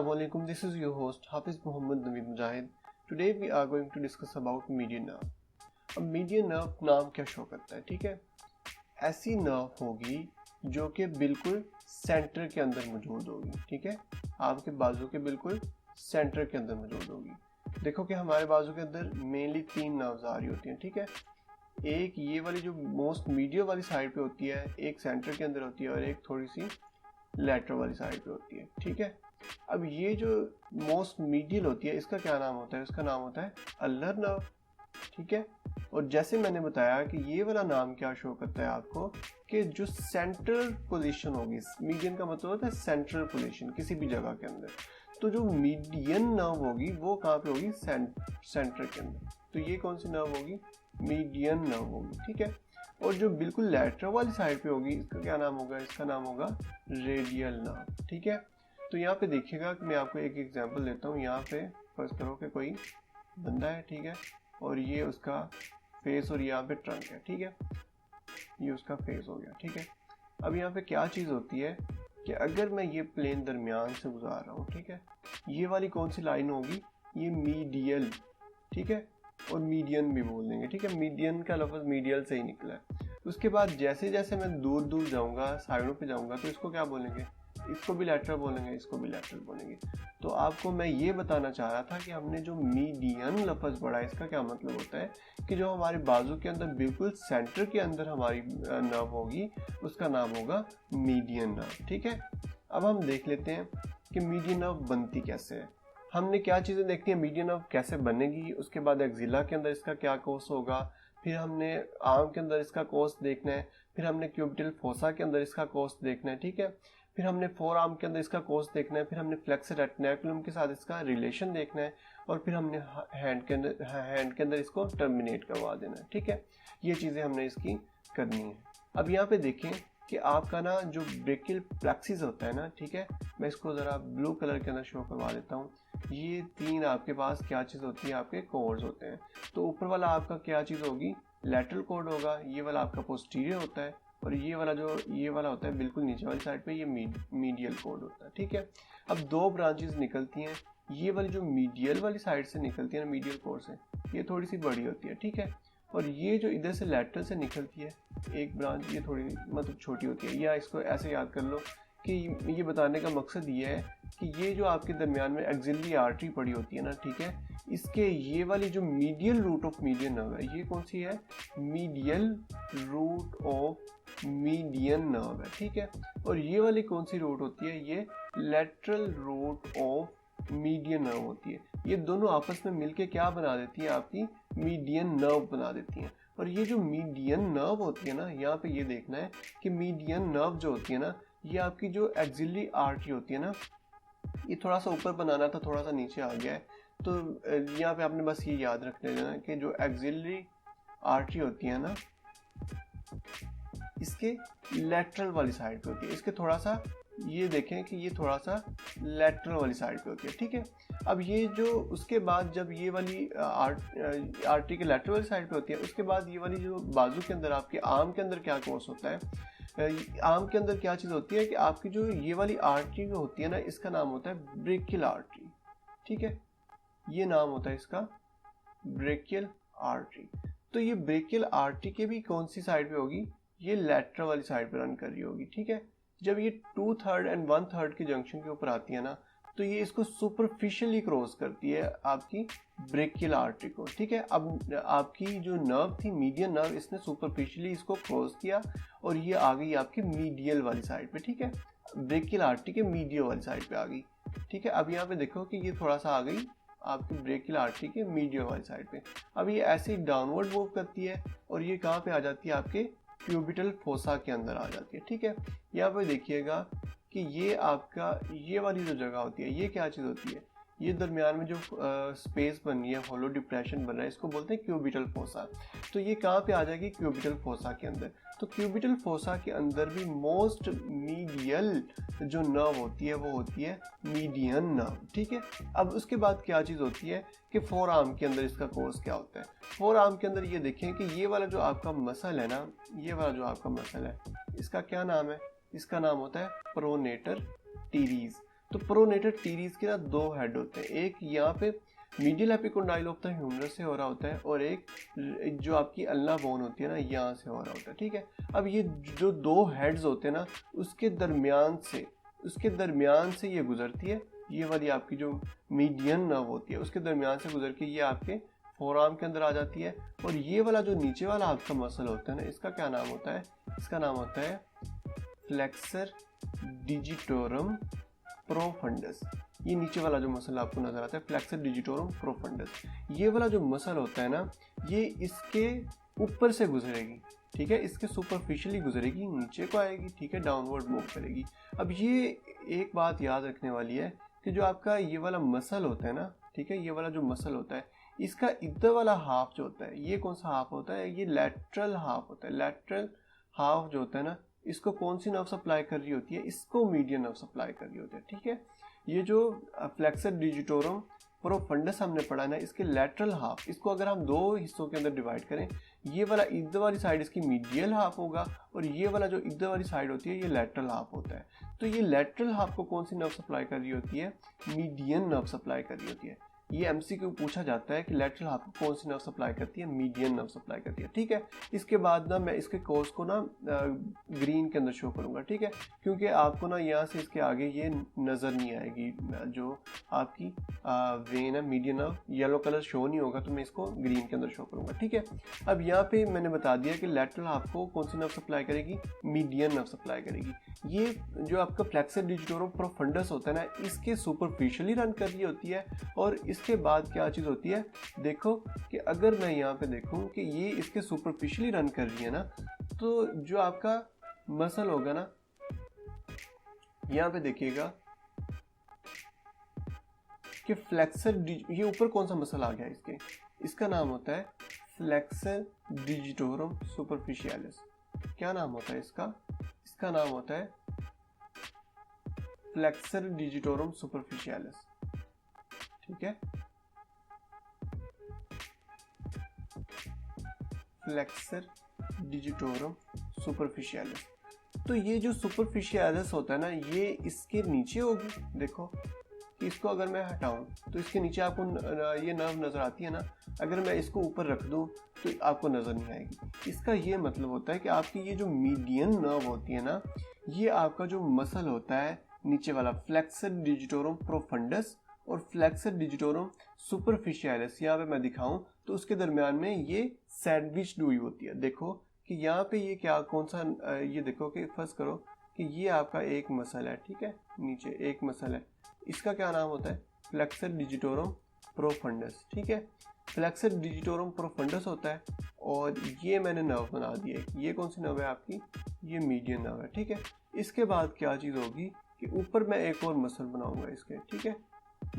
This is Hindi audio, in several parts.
Assalamualaikum, this is your host Hafiz Muhammad Naveed Mujahid. Today we are going to discuss about median nerve. अब median nerve नाम क्या शो करता है, ठीक है। ऐसी नर्व होगी जो कि बिल्कुल सेंटर के अंदर मौजूद होगी, ठीक है। आपके बाजू के बिल्कुल सेंटर के अंदर मौजूद होगी। देखो कि हमारे बाजू के अंदर मेनली 3 नर्व्स आ रही होती हैं, ठीक है। एक ये वाली जो मोस्ट मीडियल वाली साइड पे होती है, एक सेंटर के अंदर होती है और एक थोड़ी सी लेटरल वाली साइड पे होती है, ठीक है। अब ये जो मोस्ट मीडियल होती है इसका क्या नाम होता है? इसका नाम होता है अल्नर नर्व, ठीक है। और जैसे मैंने बताया कि ये वाला नाम क्या शो करता है आपको कि जो सेंट्रल पोजीशन होगी, मीडियन का मतलब होता है सेंट्रल पोजीशन किसी भी जगह के अंदर, तो जो मीडियन नर्व होगी वो कहाँ पे होगी? सेंटर के अंदर। तो ये कौन सी नर्व होगी? मीडियन नर्व होगी, ठीक है। और जो बिल्कुल लेटरल वाली साइड पे होगी इसका क्या नाम होगा? इसका नाम होगा रेडियल नर्व, ठीक है। तो यहाँ पे देखिएगा कि मैं आपको एक एग्जांपल देता हूँ। यहाँ पे फर्ज करो कि कोई बंदा है, ठीक है, और ये उसका फेस और यहाँ पे ट्रंक है, ठीक है। ये उसका फेस हो गया, ठीक है। अब यहाँ पे क्या चीज़ होती है कि अगर मैं ये प्लेन दरमियान से गुजार रहा हूँ, ठीक है, ये वाली कौन सी लाइन होगी? ये मीडियल, ठीक है, और मीडियन भी बोल देंगे, ठीक है। मीडियन का लफ्ज़ मीडियल से ही निकला है। उसके बाद जैसे जैसे मैं दूर दूर जाऊँगा, साइडों पे जाऊँगा, तो इसको क्या बोलेंगे? इसको भी लेटरल बोलेंगे, इसको भी लेटरल बोलेंगे। तो आपको मैं ये बताना चाह रहा था कि हमने जो मीडियन लफ्ज़ पढ़ा है इसका क्या मतलब होता है कि जो हमारे बाजू के अंदर बिल्कुल सेंटर के अंदर हमारी नर्व होगी उसका नाम होगा मीडियन नर्व, ठीक है। अब हम देख लेते हैं कि मीडियन नर्व बनती कैसे है। हमने क्या चीज़ें देखती हैं, मीडियन नर्व कैसे बनेगी, उसके बाद एक्सिला के अंदर इसका क्या कोर्स होगा, फिर हमने आर्म के अंदर इसका कोर्स देखना है, फिर हमने क्यूबिटल फोसा के अंदर इसका कोर्स देखना है, ठीक है। फिर हमने फोर आर्म के अंदर इसका कोर्स देखना है, फिर हमने फ्लेक्सर रेटिकुलम के साथ इसका रिलेशन देखना है, और फिर हमने हैंड के अंदर इसको टर्मिनेट करवा देना है, ठीक है। ये चीज़ें हमने इसकी करनी है। अब यहाँ पे देखें कि आपका ना जो ब्रेकियल प्लेक्सिस होता है ना, ठीक है, मैं इसको ज़रा ब्लू कलर के अंदर शो करवा देता हूँ। ये 3 आपके पास क्या चीज़ होती है? आपके कोर्ड्स होते हैं। तो ऊपर वाला आपका क्या चीज़ होगी? लैटरल कोर्ड होगा। ये वाला आपका पोस्टीरियर होता है, और ये वाला होता है बिल्कुल नीचे वाली साइड पे, ये मीडियल कोर्ड होता है, ठीक है। अब 2 ब्रांचेस निकलती हैं। ये वाली जो मीडियल वाली साइड से निकलती है ना, मीडियल कोर्ड से, ये थोड़ी सी बड़ी होती है, ठीक है। और ये जो इधर से लैटरल से निकलती है एक ब्रांच, ये थोड़ी मतलब छोटी होती है। या इसको ऐसे याद कर लो कि ये बताने का मकसद ये है कि ये जो आपके दरमियान में एक्सिलरी आर्टरी पड़ी होती है ना, ठीक है, इसके ये वाली जो medial root of median nerve है, ये कौन सी है? Medial root of median nerve है, ठीक है। और ये वाली कौन सी रूट होती है? ये lateral root of median nerve होती है। ये दोनों आपस में मिलके क्या बना देती है? आपकी मीडियन नर्व बना देती हैं। और ये जो मीडियन नर्व होती है ना, यहाँ पे ये देखना है कि मीडियन नर्व जो होती है ना, ये आपकी जो एक्सिलरी आर्टरी होती है ना, ये थोड़ा सा ऊपर बनाना था, थोड़ा सा नीचे आ गया है। तो यहाँ पे आपने बस ये याद रख लेना कि जो एक्सिलरी आर्टरी होती है ना, इसके लेटरल वाली साइड पे होती है। इसके थोड़ा सा ये देखें कि ये थोड़ा सा लेटरल वाली साइड पे होती है, ठीक है। अब ये जो उसके बाद जब ये वाली आर्टरी के लेटरल वाली साइड पे होती है, उसके बाद ये वाली जो बाजू के अंदर आपके आर्म के अंदर क्या कोर्स होता है? आर्म के अंदर क्या चीज़ होती है कि आपकी जो ये वाली आर्टरी होती है ना, इसका नाम होता है ब्रेकियल आर्टरी, ठीक है। ये नाम होता है इसका ब्रेकियल आर्टरी। तो ये ब्रेकियल आर्टरी के भी कौन सी साइड पे होगी? ये लेटरल वाली साइड पे रन कर रही होगी, ठीक है। जब ये 2/3 और 1/3 के जंक्शन के ऊपर आती है ना, तो ये इसको सुपरफिशियली क्रॉस करती है आपकी ब्रेकियल आर्टरी को, ठीक है। अब आपकी जो नर्व थी मीडियन नर्व, इसने सुपरफिशियली इसको क्रॉस किया और ये आ गई आपकी मीडियल वाली साइड पे, ठीक है। ब्रेकियल आर्टरी के मीडियल वाली साइड पे आ गई, ठीक है। अब यहाँ पे देखो कि ये थोड़ा सा आ गई आपकी ब्रेकियल आर्टरी के मीडियल वाली साइड पे। अब ये ऐसे ही डाउनवर्ड मूव करती है और ये कहाँ पे आ जाती है? आपके क्यूबिटल फोसा के अंदर आ जाती है, ठीक है। यहाँ पे देखिएगा कि ये आपका ये वाली जो जगह होती है, ये क्या चीज़ होती है? ये दरमियान में जो स्पेस बन रही है, होलो डिप्रेशन बन रहा है, इसको बोलते हैं क्यूबिटल फोसा। तो ये कहाँ पे आ जाएगी? क्यूबिटल फोसा के अंदर। तो क्यूबिटल फोसा के अंदर भी मोस्ट मीडियल जो नर्व होती है वो होती है मीडियन नर्व, ठीक है। अब उसके बाद क्या चीज़ होती है कि फोर आर्म के अंदर इसका कोर्स क्या होता है? फोर आर्म के अंदर ये देखें कि ये वाला जो आपका मसल है ना, ये वाला जो आपका मसल है, इसका क्या नाम है? इसका नाम होता है प्रोनेटर टीरीज। तो प्रोनेटर टीरीज के ना दो हेड होते हैं, एक यहाँ पे medial epicondyle of the humerus से हो रहा होता है और एक जो आपकी अल्ना बोन होती है ना यहाँ से हो रहा होता है, ठीक है। अब ये जो दो हेड्स होते हैं ना उसके दरमियान से ये गुजरती है, ये वाली आपकी जो मीडियन नर्व होती है उसके दरमियान से गुजर के ये आपके फोरआर्म के अंदर आ जाती है। और ये वाला जो नीचे वाला आपका मसल होता है ना इसका क्या नाम होता है, इसका नाम होता है फ्लेक्सर डिजिटोरम प्रोफंडस। ये नीचे वाला जो मसल आपको नजर आता है फ्लेक्सर डिजिटोरम प्रोफंडस, ये वाला जो मसल होता है ना ये इसके ऊपर से गुजरेगी, ठीक है, इसके सुपरफिशियली गुजरेगी, नीचे को आएगी, ठीक है, डाउनवर्ड मूव करेगी। अब ये एक बात याद रखने वाली है कि जो आपका ये वाला मसल होता है ना, ठीक है, ये वाला जो मसल होता है इसका इधर वाला हाफ जो होता है ये कौन सा हाफ होता है, ये लैटरल हाफ होता है। लैटरल हाफ जो होता है ना इसको कौन सी नर्व सप्लाई कर रही होती है, इसको मीडियन नर्व सप्लाई कर रही होती है, ठीक है। ये जो फ्लेक्सर डिजिटोरम प्रोफंडस हमने पढ़ा ना इसके लैटरल हाफ, इसको अगर हम दो हिस्सों के अंदर डिवाइड करें, ये वाला इधर वाली साइड इसकी मीडियल हाफ होगा और ये वाला जो इधर वाली साइड होती है ये लैटरल हाफ होता है। तो ये लैटरल हाफ को कौन सी नर्व सप्लाई कर रही होती है, मीडियन नर्व सप्लाई कर रही होती है। ये एमसीक्यू पूछा जाता है कि लैटरल हाफ को कौन सी नर्व सप्लाई करती है, मीडियन नर्व सप्लाई करती है, ठीक है। इसके बाद ना मैं इसके कोर्स को ना ग्रीन के अंदर शो करूंगा, ठीक है, क्योंकि आपको ना यहाँ से इसके आगे ये नज़र नहीं आएगी, जो आपकी वेन है median nerve yellow colour show नहीं होगा, तो मैं इसको ग्रीन के अंदर शो करूंगा, ठीक है। अब यहाँ पे मैंने बता दिया कि लैटरल हाफ को कौन सी नर्व सप्लाई करेगी, मीडियन नर्व सप्लाई करेगी। ये जो आपका फ्लेक्सर डिजिटोरम प्रोफंडस होता है ना इसके सुपरफिशियली रन कर रही होती है। और इसके बाद क्या चीज़ होती है, देखो कि अगर मैं यहाँ पे देखूँ कि ये इसके सुपरफिशियली रन कर रही है ना, तो जो आपका मसल होगा ना यहाँ पे देखिएगा कि फ्लेक्सर, ये ऊपर कौन सा मसल आ गया इसका नाम होता है फ्लेक्सर डिजिटोरम सुपरफिशियालिस। क्या नाम होता है इसका नाम होता है फ्लेक्सर डिजिटोरम सुपरफिशियालिस, ठीक है, फ्लेक्सर डिजिटोरम सुपरफिशियालिस। तो ये जो सुपरफिशियालिस होता है ना ये इसके नीचे होगी, देखो कि इसको अगर मैं हटाऊं तो इसके नीचे आपको ये नर्व नज़र आती है ना, अगर मैं इसको ऊपर रख दूं तो आपको नज़र नहीं आएगी। इसका ये मतलब होता है कि आपकी ये जो मीडियन नर्व होती है ना ये आपका जो मसल होता है नीचे वाला फ्लेक्सर डिजिटोरम प्रोफंडस और फ्लेक्सर डिजिटोरम सुपरफिशियालिस, यहाँ पे मैं दिखाऊं तो उसके दरमियान में ये सैंडविच हुई होती है। देखो कि यहाँ पे ये क्या कौन सा, ये देखो कि फर्स्ट करो कि ये आपका एक मसल है, ठीक है, नीचे एक मसल है, इसका क्या नाम होता है फ्लेक्सर डिजिटोरम प्रोफंडस, ठीक है, फ्लेक्सर डिजिटोरम प्रोफंडस होता है। और ये मैंने नर्व बना दिया, ये कौन सी नर्व है आपकी, ये मीडियन नर्व है, ठीक है। इसके बाद क्या चीज़ होगी कि ऊपर मैं एक और मसल बनाऊंगा इसके, ठीक है,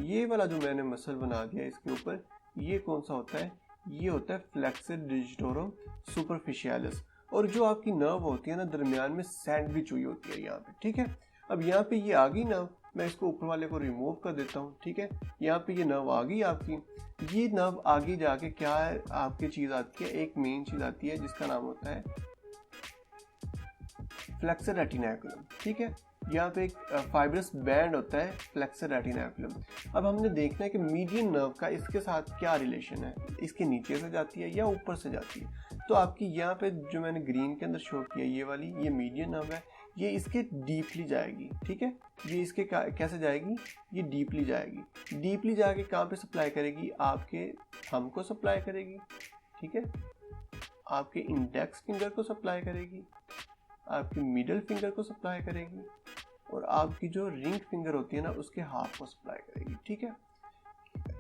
ये वाला जो मैंने मसल बना दिया इसके ऊपर ये कौन सा होता है, ये होता है फ्लेक्सर डिजिटोरम सुपरफिशियालिस। और जो आपकी नर्व होती है ना दरमियान में सैंडविच हुई होती है यहाँ पे, ठीक है। अब यहाँ पे ये आ गई नर्व, मैं इसको ऊपर वाले को रिमूव कर देता हूँ, ठीक है, यहाँ पे ये नर्व आ गई आपकी। ये नर्व आगे जाके क्या है आपकी चीज़ आती है, एक मेन चीज़ आती है जिसका नाम होता है फ्लेक्सर रेटिनाकुलम, ठीक है। यहाँ पे एक फाइब्रस बैंड होता है फ्लेक्सर रेटिनाकुलम। अब हमने देखना है कि मीडियन नर्व का इसके साथ क्या रिलेशन है, इसके नीचे से जाती है या ऊपर से जाती है। तो आपकी यहाँ पे जो मैंने ग्रीन के अंदर शो किया ये वाली, ये मीडियन नर्व है, ये इसके डीपली जाएगी, ठीक है, ये इसके कैसे जाएगी, ये डीपली जाएगी। डीपली जाके कहाँ पे सप्लाई करेगी, आपके थंब को सप्लाई करेगी, ठीक है, आपके इंडेक्स फिंगर को सप्लाई करेगी, आपकी मिडल फिंगर को सप्लाई करेगी और आपकी जो रिंग फिंगर होती है ना उसके हाफ को सप्लाई करेगी, ठीक है।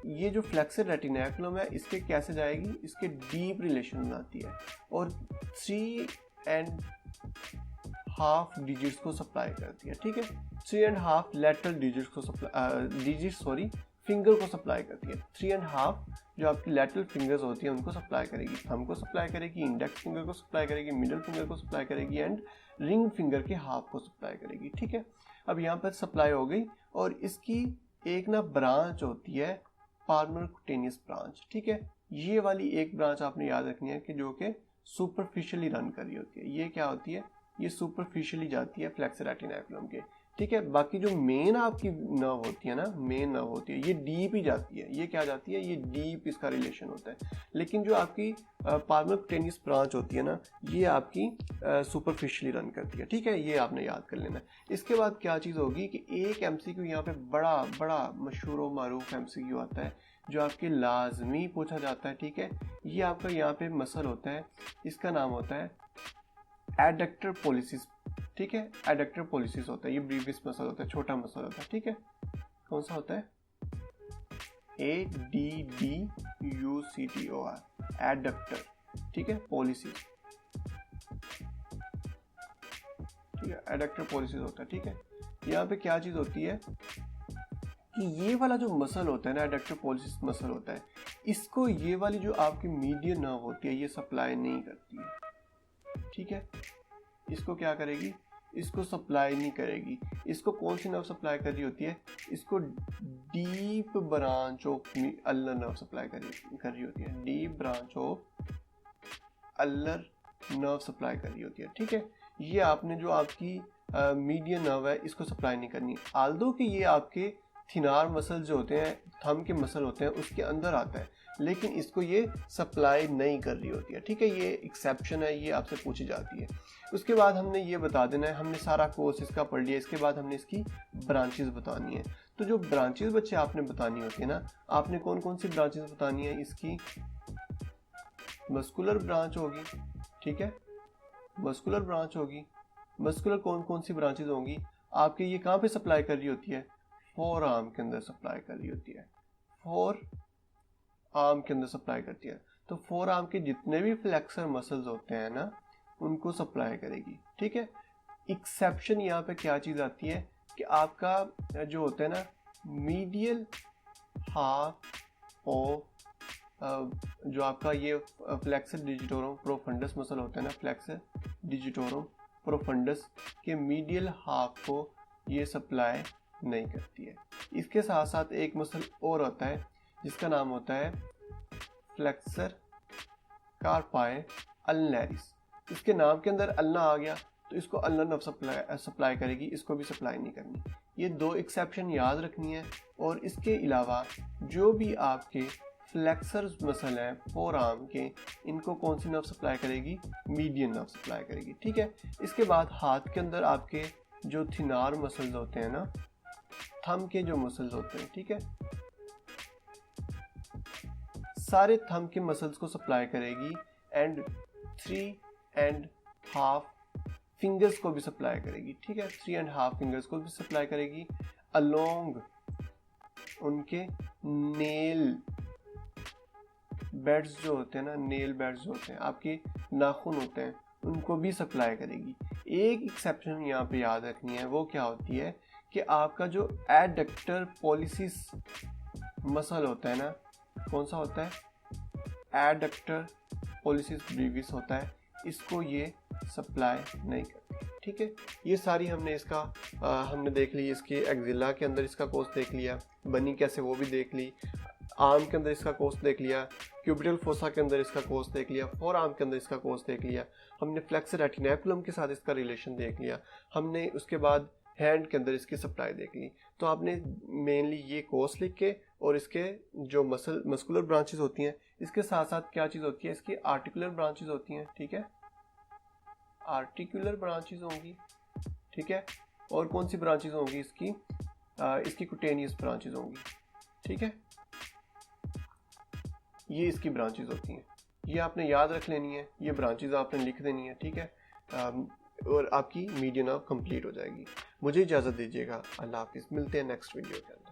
ये जो फ्लेक्सर रेटिनाकुलम है इसके कैसे जाएगी, इसके डीप रिलेशन बनाती है और 3.5 डिजिट्स को सप्लाई करती है, ठीक है, 3.5 लेटरल डिजिट्स को फिंगर को सप्लाई करती है। 3.5 जो आपकी लेटरल फिंगर्स होती है उनको सप्लाई करेगी, थंब को सप्लाई करेगी, इंडेक्स फिंगर को सप्लाई करेगी, मिडल फिंगर को सप्लाई करेगी एंड रिंग फिंगर के हाफ को सप्लाई करेगी, ठीक है। अब यहाँ पर सप्लाई हो गई और इसकी एक ना ब्रांच होती है पाल्मर कुटेनियस ब्रांच, ठीक है। ये वाली एक ब्रांच आपने याद रखनी है कि जो कि सुपरफिशियली रन कर रही होती है। ये क्या होती है, ये सुपरफिशियली जाती है फ्लेक्सर रेटिनाकुलम के, ठीक है। बाकी जो मेन आपकी नर्व होती है ना, मेन नर्व होती है, ये डीप ही जाती है। ये क्या जाती है, ये डीप इसका रिलेशन होता है। लेकिन जो आपकी पाल्मर क्यूटेनियस ब्रांच होती है ना, ये आपकी सुपरफिशियली रन करती है, ठीक है। ये आपने याद कर लेना है। इसके बाद क्या चीज़ होगी कि एक एमसीक्यू यहाँ पे बड़ा बड़ा मशहूर व मारूफ एमसीक्यू आता है जो आपके लाजमी पूछा जाता है, ठीक है। ये आपका यहाँ पे मसल होता है, इसका नाम होता है एडक्टर पॉलिसिस, ठीक है। एडक्टर पॉलिसिस होता है, ये ब्रीवियस मसल होता है, छोटा मसल होता है, ठीक है। कौन सा होता है, ADDUCTOR, एडक्टर, ठीक है, पॉलिसिस, ठीक है। एडक्टर पॉलिसिस होता है, ठीक है। यहाँ पे क्या चीज होती है कि ये वाला जो मसल होता है ना, एडक्टर पॉलिसिस मसल होता है, इसको ये वाली जो आपकी मीडियन नर्व होती है ये सप्लाई नहीं करती है, ठीक है। इसको क्या करेगी, इसको सप्लाई नहीं करेगी। इसको कौन सी नर्व सप्लाई कर रही होती है, इसको डीप ब्रांच ऑफ अल्लर नर्व सप्लाई कर रही होती है। डीप ब्रांच ऑफ अल्लर नर्व सप्लाई कर रही होती है, ठीक है। ये आपने जो आपकी मीडियन नर्व है इसको सप्लाई नहीं करनी। आल्दो कि ये आपके थिनार मसल जो होते हैं, थंब के मसल होते हैं, उसके अंदर आता है, लेकिन इसको ये सप्लाई नहीं कर रही होती है, ठीक है। ये एक्सेप्शन है, ये आपसे पूछी जाती है। उसके बाद हमने ये बता देना है, हमने सारा कोर्स इसका पढ़ लिया। इसके बाद हमने इसकी ब्रांचेस बतानी है। तो जो ब्रांचेस बच्चे आपने बतानी होती है ना, आपने कौन कौन सी ब्रांचेस बतानी है, इसकी मस्कुलर ब्रांच होगी, ठीक है, मस्कुलर ब्रांच होगी। मस्कुलर कौन कौन सी ब्रांचेस होंगी आपके, ये कहाँ पे सप्लाई कर रही होती है, फोर आर्म के अंदर सप्लाई कर रही होती है, फोर आर्म के अंदर सप्लाई करती है। तो फोर आर्म के जितने भी फ्लेक्सर मसल्स होते हैं ना, उनको सप्लाई करेगी, ठीक है। एक्सेप्शन यहाँ पे क्या चीज़ आती है कि आपका जो होता है ना, मीडियल हाफ ऑफ जो आपका ये फ्लेक्सर डिजिटोरम प्रोफंडस मसल होता है ना, फ्लेक्सर डिजिटोरम प्रोफंडस के मीडियल हाफ को ये सप्लाई नहीं करती है। इसके साथ साथ एक मसल और होता है जिसका नाम होता है फ्लेक्सर कार्पाई अल्नरिस। इसके नाम के अंदर अल्ना आ गया तो इसको अल्नर नर्व सप्लाई करेगी, इसको भी सप्लाई नहीं करनी। ये दो एक्सेप्शन याद रखनी है। और इसके अलावा जो भी आपके फ्लेक्सर मसल हैं फोर आर्म के, इनको कौन सी नर्व सप्लाई करेगी, मीडियन नर्व सप्लाई करेगी, ठीक है। इसके बाद हाथ के अंदर आपके जो थिनार मसल्स होते हैं ना, थंब के जो मसल्स होते हैं, ठीक है, सारे थंब के मसल्स को सप्लाई करेगी एंड 3.5 फिंगर्स को भी सप्लाई करेगी, ठीक है। 3.5 फिंगर्स को भी सप्लाई करेगी अलोंग उनके नेल बेड्स जो होते हैं ना, नेल बेड्स जो होते हैं, आपके नाखून होते हैं, उनको भी सप्लाई करेगी। एक एक्सेप्शन यहाँ पे याद रखनी है, वो क्या होती है कि आपका जो एडक्टर पॉलिसिस मसल होता है ना, कौन सा होता है, एडक्टर पॉलिसिस ब्रीविस होता है, इसको ये सप्लाई नहीं करती, ठीक है। ये सारी हमने इसका हमने देख ली। इसके एक्जिला के अंदर इसका कोर्स देख लिया, बनी कैसे वो भी देख ली, आर्म के अंदर इसका कोर्स देख लिया, क्यूबिटल फोसा के अंदर इसका कोर्स देख लिया, फोर आर्म के अंदर इसका कोर्स देख लिया, हमने फ्लेक्सर रेटिनाकुलम के साथ इसका रिलेशन देख लिया, हमने उसके बाद हैंड के अंदर इसकी सप्लाई देख ली। तो आपने मेनली ये कोर्स लिख के और इसके जो मस्कुलर ब्रांचेस होती हैं, इसके साथ साथ क्या चीज़ होती है, इसकी आर्टिकुलर ब्रांचेस होती हैं, ठीक है, आर्टिकुलर ब्रांचेस होंगी, ठीक है। और कौन सी ब्रांचेस होंगी, इसकी कुटेनियस ब्रांचेस होंगी, ठीक है। ये इसकी ब्रांचेस होती हैं, ये आपने याद रख लेनी है, ये ब्रांचेस आपने लिख देनी है, ठीक है। और आपकी मीडियन नर्व कंप्लीट हो जाएगी। मुझे इजाज़त दीजिएगा, अल्लाह हाफिज़, मिलते हैं नेक्स्ट वीडियो के अंदर।